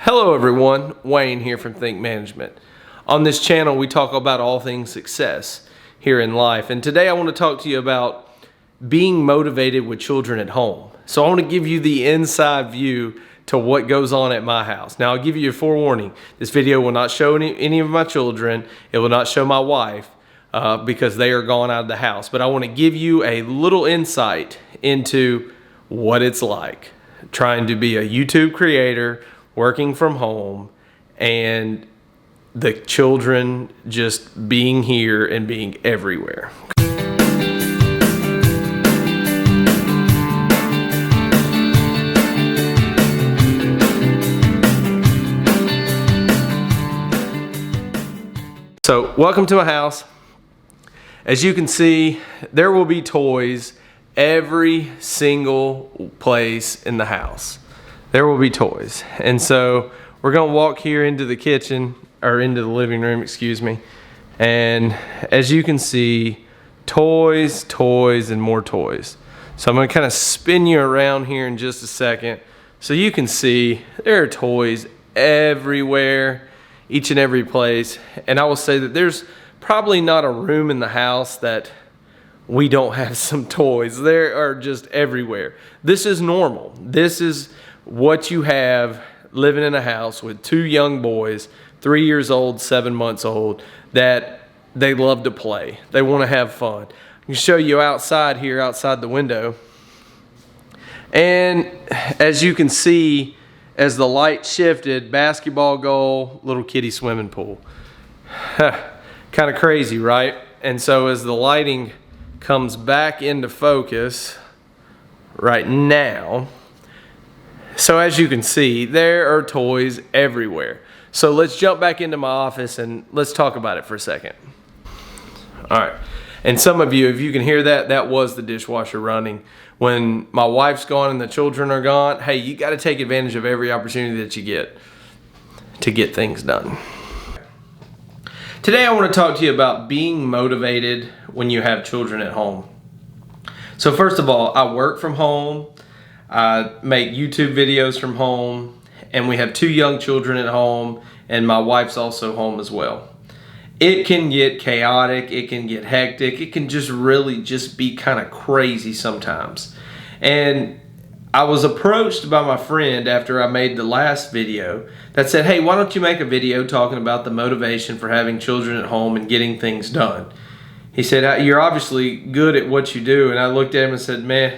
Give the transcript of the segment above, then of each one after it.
Hello everyone, Wayne here from Think Management. On this channel we talk about all things success here in life, and today I want to talk to you about being motivated with children at home. So I want to give you the inside view to what goes on at my house. Now I'll give you a forewarning. This video will not show any of my children. It will not show my wife because they are gone out of the house. But I want to give you a little insight into what it's like trying to be a YouTube creator, working from home, and the children just being here and being everywhere. So welcome to my house. As you can see, there will be toys every single place in the house. There will be toys. And so we're gonna walk here into the kitchen, or into the living room, excuse me. And as you can see, toys, and more toys. So I'm gonna kind of spin you around here in just a second so you can see there are toys everywhere, each and every place. And I will say that there's probably not a room in the house that we don't have some toys. They are just everywhere. This is normal. This is what you have living in a house with two young boys, 3 years old, 7 months old, that they love to play. They want to have fun. I can show you outside here, outside the window. And as you can see, as the light shifted, basketball goal, little kiddie swimming pool. Kind of crazy, right? And so as the lighting comes back into focus right now, so as you can see, there are toys everywhere. So let's jump back into my office and let's talk about it for a second. All right, and some of you, if you can hear that, that was the dishwasher running. When my wife's gone and the children are gone, hey, you gotta take advantage of every opportunity that you get to get things done. Today I want to talk to you about being motivated when you have children at home. So first of all, I work from home. I make YouTube videos from home, and we have two young children at home, and my wife's also home as well. It can get chaotic, it can get hectic, it can just really just be kind of crazy sometimes. And I was approached by my friend after I made the last video that said, hey, why don't you make a video talking about the motivation for having children at home and getting things done? He said, you're obviously good at what you do. And I looked at him and said, man,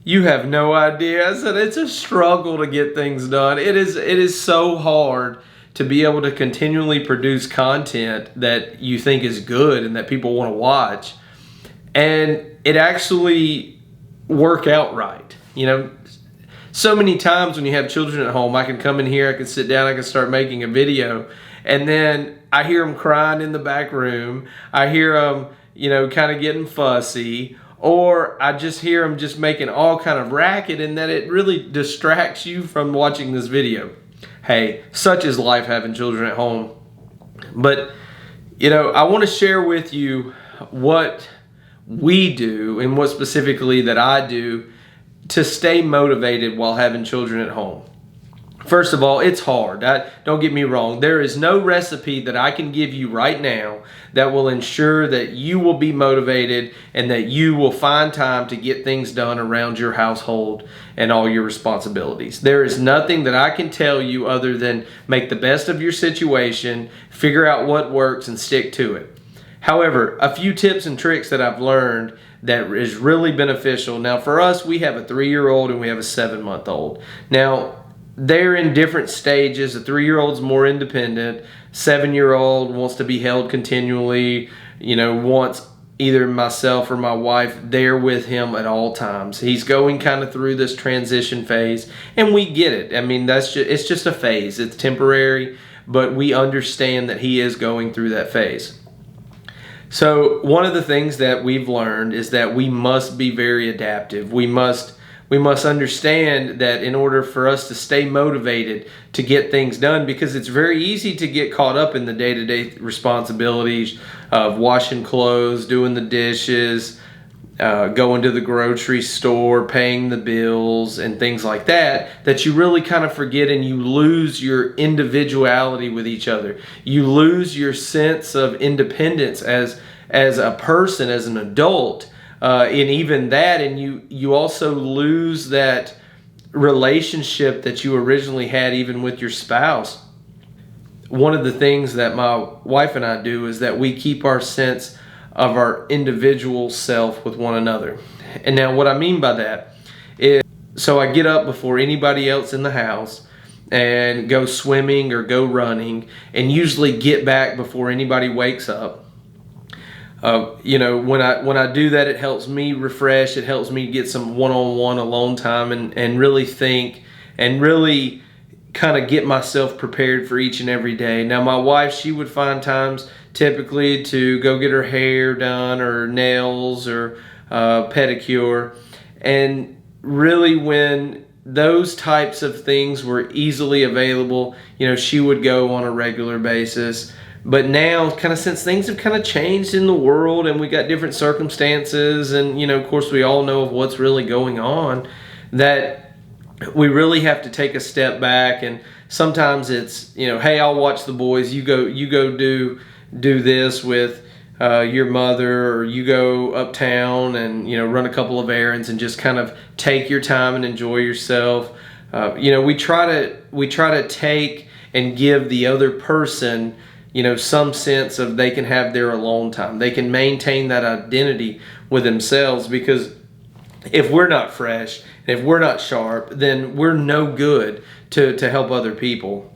you have no idea. I said, it's a struggle to get things done. It is so hard to be able to continually produce content that you think is good and that people want to watch, and it actually work out right. You know, so many times when you have children at home, I can come in here, I can sit down, I can start making a video, and then I hear them crying in the back room. I hear them, you know, kind of getting fussy, or I just hear them just making all kind of racket, and that it really distracts you from watching this video. Hey, such is life having children at home. But, you know, I want to share with you what we do and what specifically that I do to stay motivated while having children at home. First of all, it's hard. Don't get me wrong. There is no recipe that I can give you right now that will ensure that you will be motivated and that you will find time to get things done around your household and all your responsibilities. There is nothing that I can tell you other than make the best of your situation, figure out what works, and stick to it. However, a few tips and tricks that I've learned that is really beneficial. Now, for us, we have a 3-year-old and we have a 7-month-old. Now, they're in different stages. The 3-year-old's more independent. 7-year-old wants to be held continually, you know, wants either myself or my wife there with him at all times. He's going kind of through this transition phase, and we get it. I mean, it's just a phase. It's temporary, but we understand that he is going through that phase. So one of the things that we've learned is that we must be very adaptive. We must understand that in order for us to stay motivated to get things done, because it's very easy to get caught up in the day-to-day responsibilities of washing clothes, doing the dishes, going to the grocery store, paying the bills, and things like that, that you really kind of forget and you lose your individuality with each other. You lose your sense of independence as a person, as an adult, and even that, and you also lose that relationship that you originally had even with your spouse. One of the things that my wife and I do is that we keep our sense of our individual self with one another. And now what I mean by that is, so I get up before anybody else in the house and go swimming or go running, and usually get back before anybody wakes up. When I do that, it helps me refresh. It helps me get some one-on-one alone time and really think and really kind of get myself prepared for each and every day. Now, my wife, she would find times typically to go get her hair done or nails or pedicure. And really, when those types of things were easily available, she would go on a regular basis. But now, kind of since things have kind of changed in the world and we got different circumstances, and of course we all know of what's really going on, that we really have to take a step back. And sometimes it's hey, I'll watch the boys. You go do this with your mother, or you go uptown and run a couple of errands and just kind of take your time and enjoy yourself. We try to take and give the other person some sense of they can have their alone time. They can maintain that identity with themselves, because if we're not fresh, if we're not sharp, then we're no good to help other people.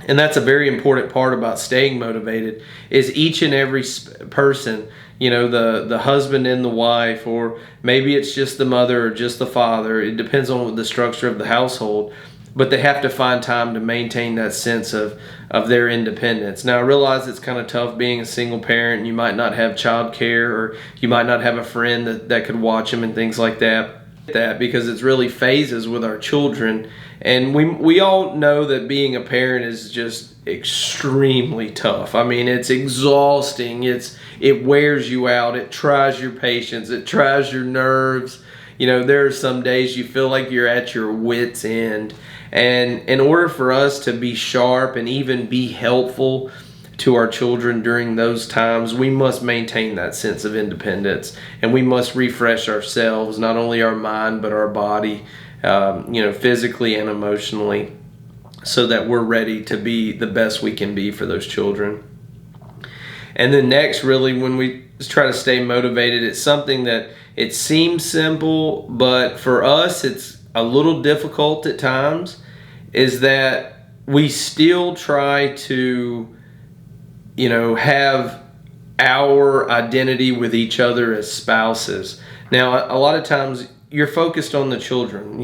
And that's a very important part about staying motivated, is each and every person, the husband and the wife, or maybe it's just the mother or just the father. It depends on the structure of the household. But they have to find time to maintain that sense of their independence. Now, I realize it's kind of tough being a single parent. You might not have childcare, or you might not have a friend that could watch them and things like that, because it's really phases with our children. And we all know that being a parent is just extremely tough. I mean, it's exhausting. It wears you out. It tries your patience. It tries your nerves. There are some days you feel like you're at your wit's end. And in order for us to be sharp and even be helpful to our children during those times, we must maintain that sense of independence, and we must refresh ourselves, not only our mind but our body, physically and emotionally, so that we're ready to be the best we can be for those children. And then next, really, when we try to stay motivated, it's something that it seems simple, but for us it's a little difficult at times, is that we still try to have our identity with each other as spouses. Now, a lot of times you're focused on the children,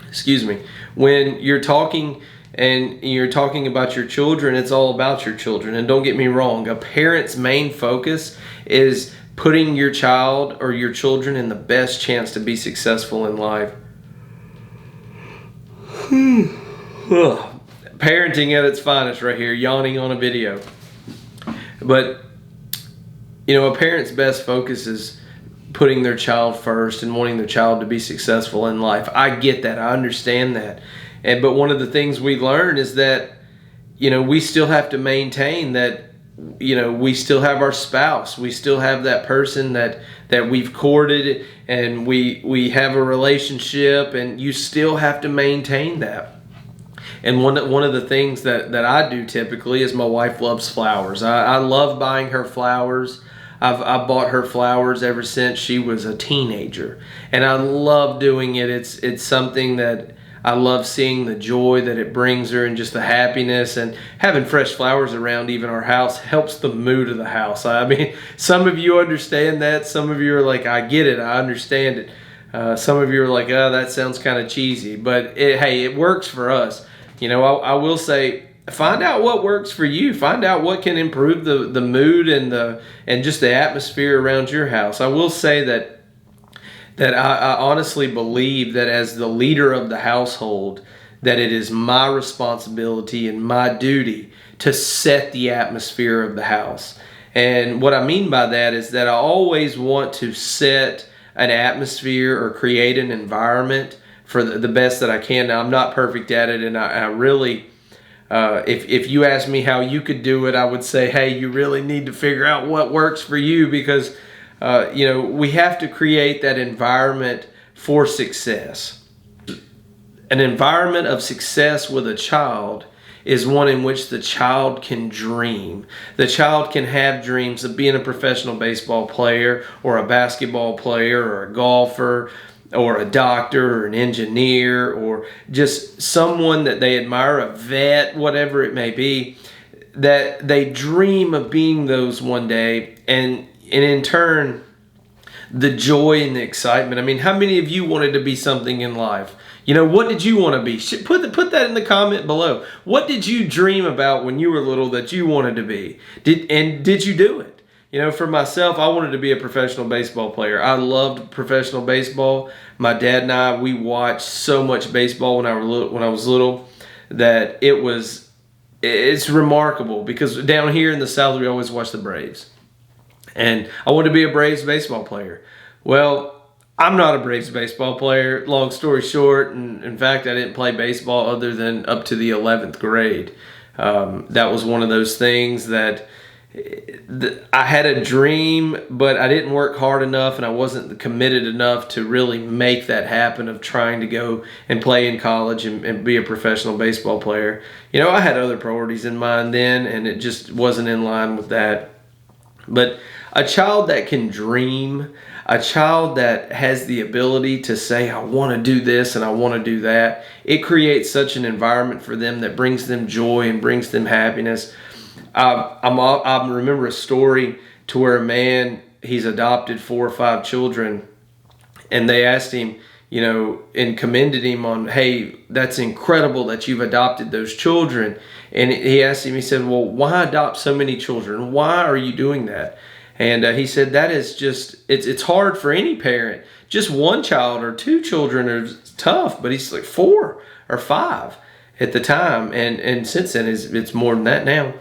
excuse me, when you're talking about your children, it's all about your children. And don't get me wrong, a parent's main focus is putting your child or your children in the best chance to be successful in life. Parenting at its finest right here, yawning on a video. But a parent's best focus is putting their child first and wanting their child to be successful in life. I get that. I understand that. But one of the things we learn is that we still have to maintain that we still have our spouse. We still have that person that we've courted, and we have a relationship, and you still have to maintain that. And one of the things that I do typically is, my wife loves flowers. I love buying her flowers. I've bought her flowers ever since she was a teenager, and I love doing it. It's something that I love, seeing the joy that it brings her and just the happiness, and having fresh flowers around even our house helps the mood of the house. I mean, some of you understand that. Some of you are like, I get it. I understand it. Some of you are like, oh, that sounds kind of cheesy, but hey, it works for us. I will say, find out what works for you. Find out what can improve the mood and just the atmosphere around your house. I will say that I honestly believe that as the leader of the household, that it is my responsibility and my duty to set the atmosphere of the house. And what I mean by that is that I always want to set an atmosphere or create an environment for the best that I can. Now, I'm not perfect at it, and I really, if you ask me how you could do it, I would say, hey, you really need to figure out what works for you, because we have to create that environment for success. An environment of success with a child is one in which the child can dream. The child can have dreams of being a professional baseball player, or a basketball player, or a golfer, or a doctor, or an engineer, or just someone that they admire, a vet, whatever it may be, that they dream of being those one day, and in turn, the joy and the excitement. I mean, how many of you wanted to be something in life? What did you want to be? Put that in the comment below. What did you dream about when you were little that you wanted to be? Did you do it? For myself, I wanted to be a professional baseball player. I loved professional baseball. My dad and I, we watched so much baseball when I was little that it's remarkable, because down here in the South, we always watch the Braves. And I wanted to be a Braves baseball player. Well, I'm not a Braves baseball player, long story short. And in fact, I didn't play baseball other than up to the 11th grade. That was one of those things that I had a dream, but I didn't work hard enough, and I wasn't committed enough to really make that happen, of trying to go and play in college and be a professional baseball player. I had other priorities in mind then, and it just wasn't in line with that. But a child that can dream, a child that has the ability to say, I want to do this and I want to do that, it creates such an environment for them that brings them joy and brings them happiness. I remember a story to where a man, he's adopted 4 or 5 children, and they asked him, and commended him on, hey, that's incredible that you've adopted those children. And he asked him, he said, well, why adopt so many children? Why are you doing that? And he said, that is just, it's hard for any parent. Just 1 child or 2 children are tough, but he's like 4 or 5 at the time. And since then, it's more than that now.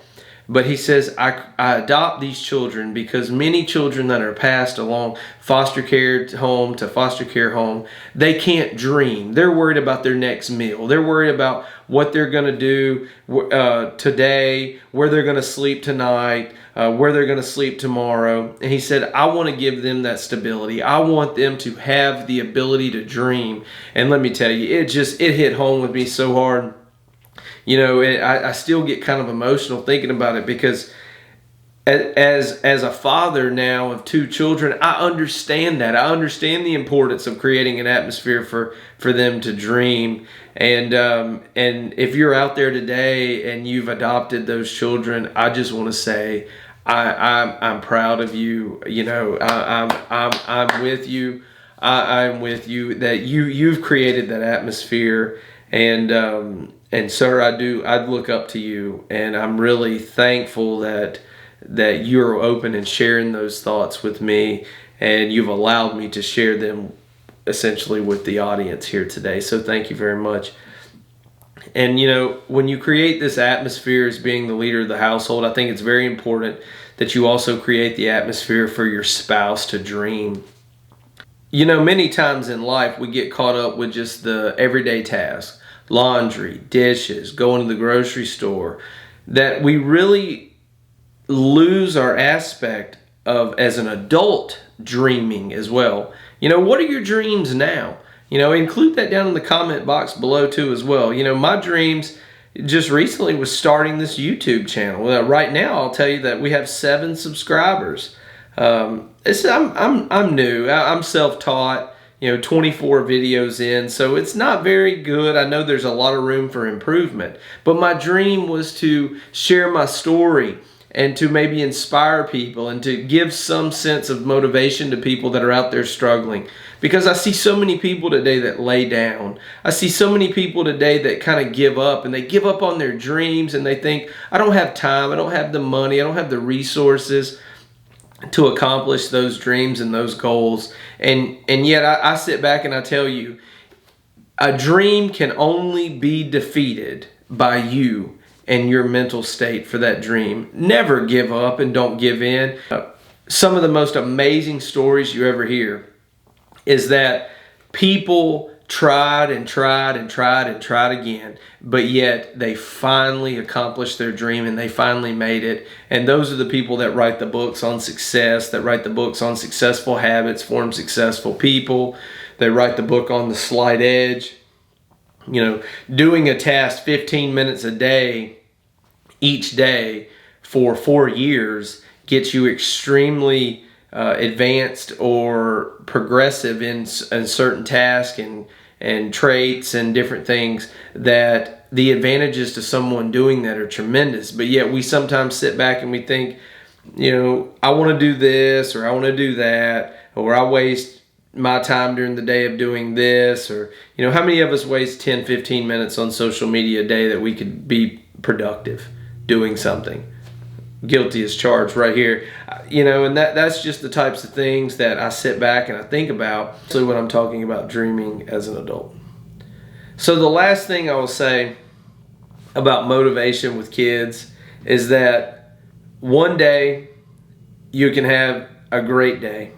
But he says, I adopt these children because many children that are passed along foster care home to foster care home, they can't dream. They're worried about their next meal. They're worried about what they're going to do today, where they're going to sleep tonight, where they're going to sleep tomorrow. And he said, I want to give them that stability. I want them to have the ability to dream. And let me tell you, it hit home with me so hard. I still get kind of emotional thinking about it, because as a father now of 2 children, I understand that. I understand the importance of creating an atmosphere for them to dream. And if you're out there today and you've adopted those children, I just want to say I'm proud of you. I'm with you. I'm with you that you've created that atmosphere. And sir, I'd look up to you, and I'm really thankful that you're open and sharing those thoughts with me, and you've allowed me to share them essentially with the audience here today. So thank you very much. And when you create this atmosphere as being the leader of the household, I think it's very important that you also create the atmosphere for your spouse to dream. Many times in life we get caught up with just the everyday tasks. Laundry, dishes, going to the grocery store, that we really lose our aspect of, as an adult, dreaming as well. What are your dreams now? Include that down in the comment box below too as well. My dreams just recently was starting this YouTube channel. Right now, I'll tell you that we have 7 subscribers. I'm new. I'm self-taught. 24 videos in, so it's not very good. I know there's a lot of room for improvement, but my dream was to share my story and to maybe inspire people and to give some sense of motivation to people that are out there struggling. Because I see so many people today that lay down. I see so many people today that kind of give up, and they give up on their dreams, and they think, I don't have time, I don't have the money, I don't have the resources to accomplish those dreams and those goals. And yet I sit back and I tell you, a dream can only be defeated by you and your mental state for that dream. Never give up and don't give in. Some of the most amazing stories you ever hear is that people tried and tried and tried and tried again, but yet they finally accomplished their dream and they finally made it. And those are the people that write the books on success, that write the books on successful habits, form successful people. They write the book on the slight edge. You know, doing a task 15 minutes a day, each day for 4 years gets you extremely advanced or progressive in certain tasks and traits and different things, that the advantages to someone doing that are tremendous. But yet we sometimes sit back and we think, you know, I want to do this, or I want to do that, or I waste my time during the day of doing this, or, you know, how many of us waste 10, 15 minutes on social media a day that we could be productive doing something? Guilty as charged right here. You know, and that's just the types of things that I sit back and I think about, especially when I'm talking about dreaming as an adult. So the last thing I will say about motivation with kids is that one day you can have a great day.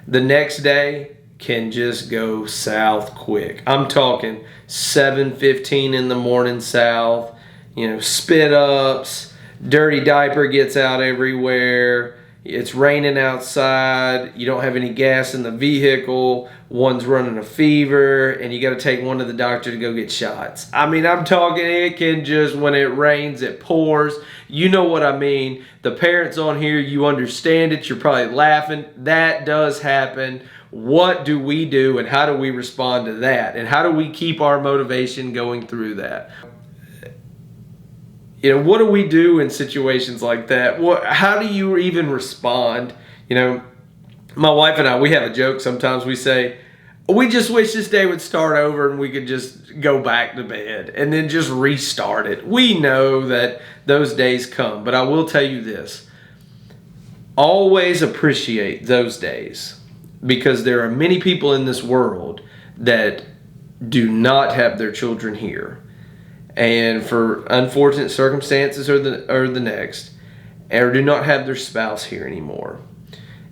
The next day can just go south quick. I'm talking 7:15 in the morning south, you know, spit ups, dirty diaper gets out everywhere, it's raining outside, you don't have any gas in the vehicle, one's running a fever, and you got to take one to the doctor to go get shots. I mean, I'm talking, it can just, when it rains, it pours. You know what I mean. The parents on here, you understand it. You're probably laughing. That does happen. What do we do, and how do we respond to that? And how do we keep our motivation going through that? You know, what do we do in situations like that? How do you even respond? You know, my wife and I, we have a joke sometimes. We say, we just wish this day would start over and we could just go back to bed and then just restart it. We know that those days come, but I will tell you this. Always appreciate those days, because there are many people in this world that do not have their children here, and for unfortunate circumstances or the next, or do not have their spouse here anymore,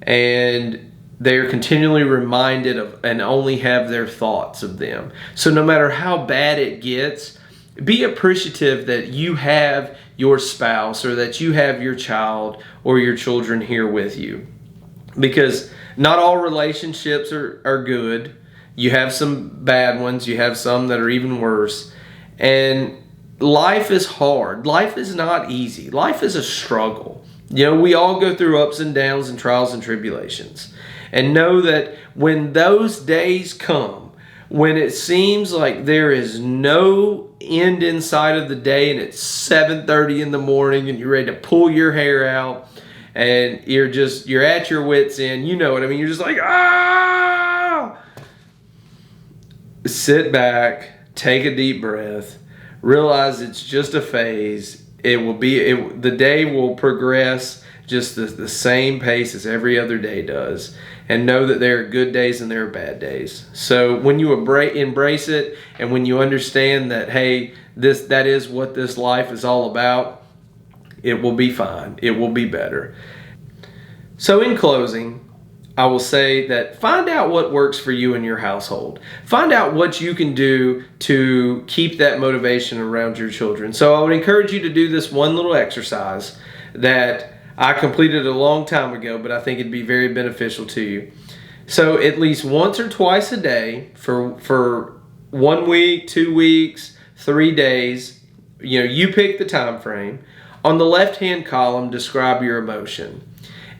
and they're continually reminded of and only have their thoughts of them. So no matter how bad it gets, be appreciative that you have your spouse, or that you have your child or your children here with you, because not all relationships are good. You have some bad ones, you have some that are even worse. And life is hard. Life is not easy. Life is a struggle. You know, we all go through ups and downs and trials and tribulations. And know that when those days come, when it seems like there is no end in sight of the day, and it's 7:30 in the morning and you're ready to pull your hair out and you're at your wits' end, you know what I mean? You're just like, ah! Sit back, take a deep breath, realize it's just a phase. The day will progress just the same pace as every other day does, and know that there are good days and there are bad days. So when you embrace it, and when you understand that, hey, that is what this life is all about, it will be fine. It will be better. So in closing, I will say that find out what works for you in your household. Find out what you can do to keep that motivation around your children. So I would encourage you to do this one little exercise that I completed a long time ago, but I think it'd be very beneficial to you. So at least once or twice a day for 1 week, 2 weeks, 3 days, you pick the time frame. On the left-hand column, describe your emotion.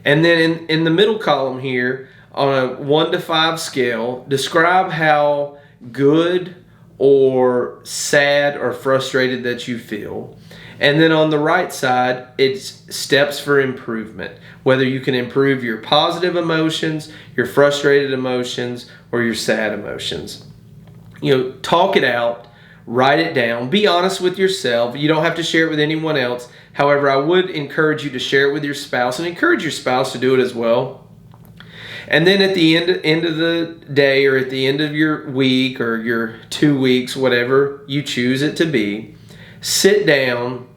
And then in the middle column here, on a 1 to 5 scale, describe how good or sad or frustrated that you feel. And then on the right side, it's steps for improvement. Whether you can improve your positive emotions, your frustrated emotions, or your sad emotions. Talk it out, write it down, be honest with yourself. You don't have to share it with anyone else. However, I would encourage you to share it with your spouse, and encourage your spouse to do it as well. And then at the end of the day, or at the end of your week or your 2 weeks, whatever you choose it to be, sit down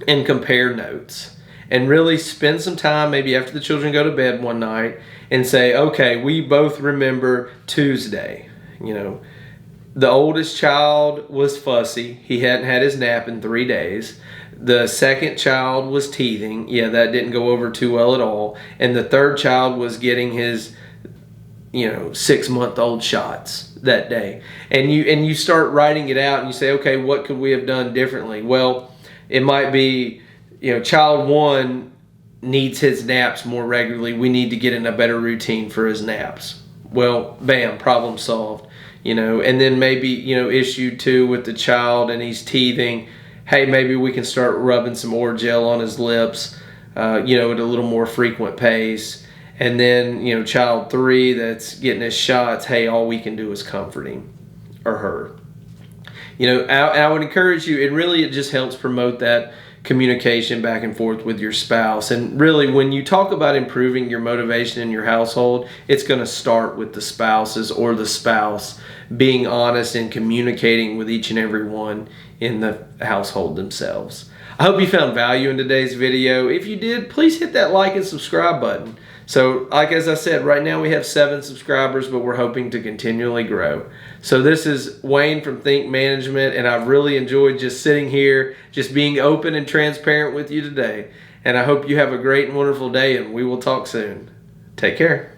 and compare notes, and really spend some time maybe after the children go to bed one night and say, okay, we both remember Tuesday. The oldest child was fussy. He hadn't had his nap in 3 days. The second child was teething. Yeah, that didn't go over too well at all. And the third child was getting his 6-month-old shots that day. And you start writing it out and you say, okay, what could we have done differently? Well, it might be, child 1 needs his naps more regularly. We need to get in a better routine for his naps. Well, bam, problem solved. And then maybe, issue 2 with the child and he's teething. Hey, maybe we can start rubbing some Orajel on his lips, at a little more frequent pace. And then, child 3 that's getting his shots, hey, all we can do is comfort him or her. I would encourage you, it just helps promote that communication back and forth with your spouse. And really, when you talk about improving your motivation in your household, it's going to start with the spouses or the spouse being honest and communicating with each and every one in the household themselves. I hope you found value in today's video. If you did, please hit that like and subscribe button. So, as I said, right now we have 7 subscribers, but we're hoping to continually grow. So this is Wayne from Think Management, and I've really enjoyed just sitting here, just being open and transparent with you today. And I hope you have a great and wonderful day, and we will talk soon. Take care.